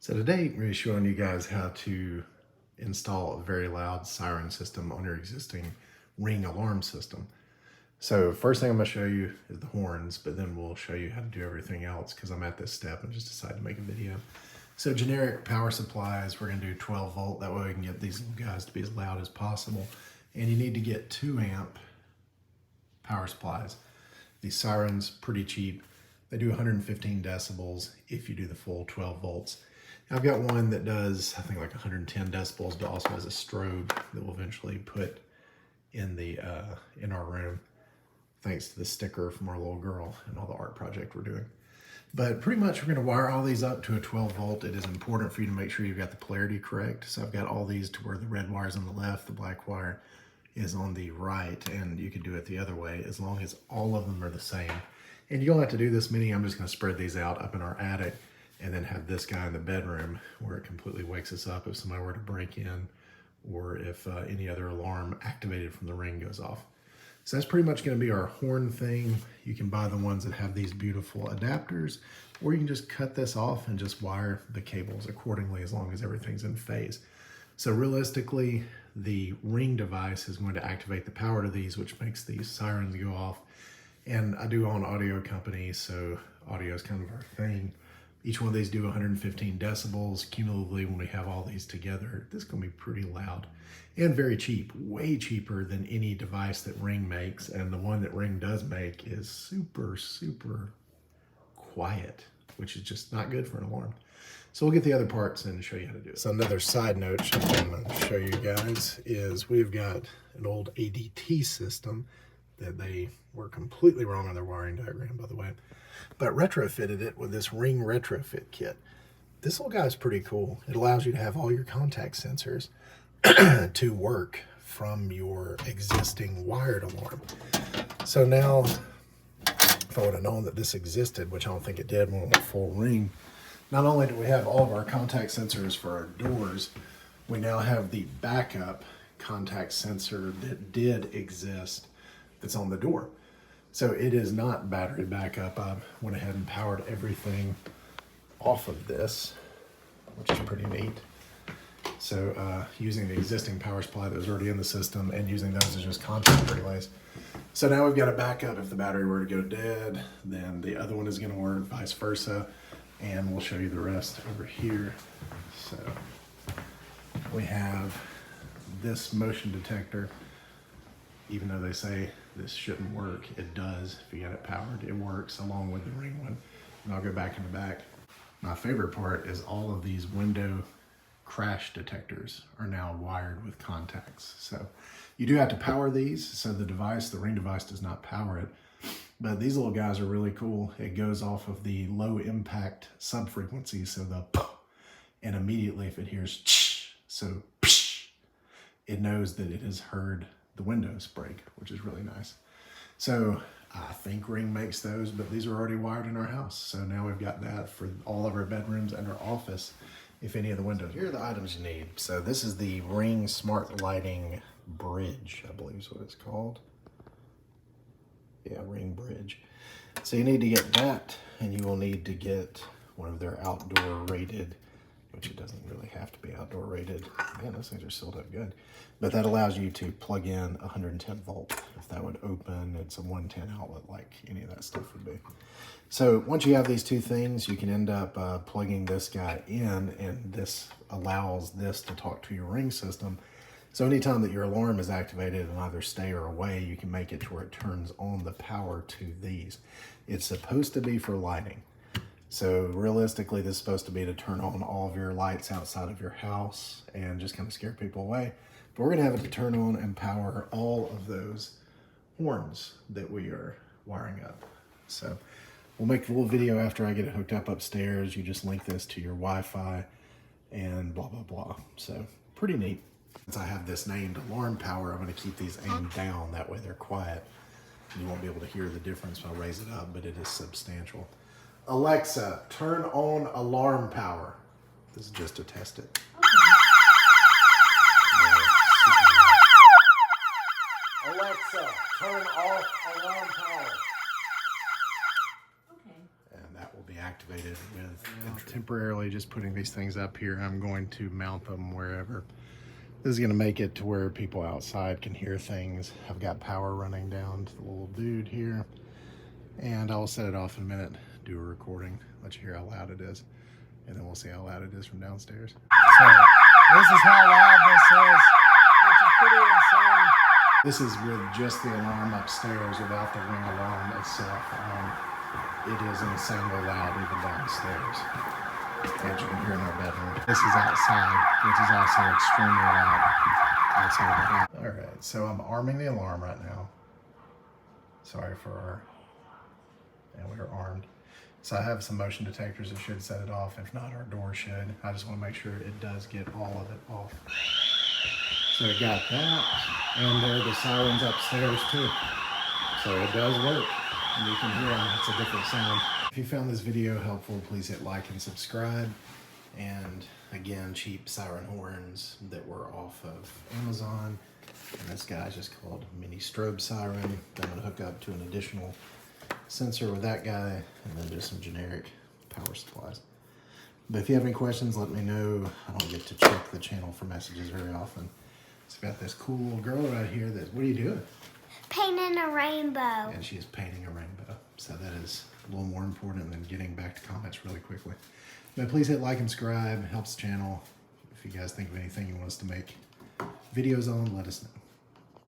So today I'm going to be showing you guys how to install a very loud siren system on your existing Ring alarm system. So first thing I'm going to show you is the horns, but then we'll show you how to do everything else because I'm at this step and just decided to make a video. So generic power supplies, we're going to do 12 volt. That way we can get these little guys to be as loud as possible. And you need to get 2 amp power supplies. These sirens, pretty cheap. They do 115 decibels if you do the full 12 volts. I've got one that does, I think, like 110 decibels, but also has a strobe that we'll eventually put in the in our room, thanks to the sticker from our little girl and all the art project we're doing. But pretty much we're going to wire all these up to a 12 volt. It is important for you to make sure you've got the polarity correct. So I've got all these to where the red wire is on the left, the black wire is on the right, and you can do it the other way as long as all of them are the same. And you don't have to do this many. I'm just going to spread these out up in our attic and then have this guy in the bedroom where it completely wakes us up if somebody were to break in or if any other alarm activated from the Ring goes off. So that's pretty much going to be our horn thing. You can buy the ones that have these beautiful adapters, or you can just cut this off and just wire the cables accordingly as long as everything's in phase. So realistically, the Ring device is going to activate the power to these, which makes these sirens go off. And I do own audio companies, so audio is kind of our thing. Each one of these do 115 decibels. Cumulatively, when we have all these together, this is going to be pretty loud and very cheap, way cheaper than any device that Ring makes. And the one that Ring does make is super, super quiet, which is just not good for an alarm. So we'll get the other parts and show you how to do it. So another side note I'm going to show you guys is we've got an old ADT system that they were completely wrong on their wiring diagram, by the way, but retrofitted it with this Ring retrofit kit. This little guy's pretty cool. It allows you to have all your contact sensors to work from your existing wired alarm. So now, if I would have known that this existed, which I don't think it did when it went full Ring, not only do we have all of our contact sensors for our doors, we now have the backup contact sensor that did exist that's on the door. So it is not battery backup. I went ahead and powered everything off of this, which is pretty neat. So using the existing power supply that was already in the system and using those as just contact relays. So now we've got a backup. If the battery were to go dead, then the other one is going to work, vice versa. And we'll show you the rest over here. So we have this motion detector. Even though they say this shouldn't work, it does. If you got it powered, it works along with the Ring one. And I'll go back in the back. My favorite part is all of these window crash detectors are now wired with contacts. So you do have to power these. So the device, the Ring device, does not power it. But these little guys are really cool. It goes off of the low impact sub frequency. So the and immediately if it hears so it knows that it has heard the windows break, which is really nice. So I think Ring makes those, but these are already wired in our house. So now we've got that for all of our bedrooms and our office, if any of the windows. Here are the items you need. So this is the Ring Smart Lighting Bridge, I believe is what it's called. Yeah, Ring Bridge. So you need to get that, and you will need to get one of their outdoor rated, which it doesn't really have to be outdoor rated. Man, those things are sealed up good. But that allows you to plug in 110 volt. If that would open, it's a 110 outlet like any of that stuff would be. So once you have these two things, you can end up plugging this guy in, and this allows this to talk to your Ring system. So anytime that your alarm is activated and either stay or away, you can make it to where it turns on the power to these. It's supposed to be for lighting. So realistically, this is supposed to be to turn on all of your lights outside of your house and just kind of scare people away. But we're going to have it to turn on and power all of those horns that we are wiring up. So we'll make a little video after I get it hooked up upstairs. You just link this to your Wi-Fi and blah, blah, blah. So pretty neat. Since I have this named alarm power, I'm going to keep these aimed down. That way they're quiet. You won't be able to hear the difference when I raise it up, but it is substantial. Alexa, turn on alarm power. This is just to test it. Alexa, turn off alarm power. Okay. And that will be active. activated with temporarily just putting these things up here. I'm going to mount them wherever. This is going to make it to where people outside can hear things. I've got power running down to the little dude here, and I'll set it off in a minute, do a recording, let you hear how loud it is, and then we'll see how loud it is from downstairs. So this is how loud this is, which is pretty insane. This is with just the alarm upstairs without the ring alarm itself. It is insanely loud even downstairs, as you can hear in our bedroom. This is outside, which is also extremely loud outside of the house. All right, so I'm arming the alarm right now. Sorry for our, and we are armed. So I have some motion detectors that should set it off. If not, our door should. I just want to make sure it does get all of it off. So we got that, and there are the sirens upstairs too. So it does work. And you can hear them. It's a different sound. If you found this video helpful, please hit like and subscribe. And again, cheap siren horns that were off of Amazon. And this guy's just called mini strobe siren. I'm going to hook up to an additional sensor with that guy, and then just some generic power supplies. But if you have any questions, let me know. I don't get to check the channel for messages very often. It's got this cool little girl right here that, what are you doing? Painting a rainbow. And she is painting a rainbow. So that is a little more important than getting back to comments really quickly. But please hit like and subscribe. It helps the channel. If you guys think of anything you want us to make videos on, let us know.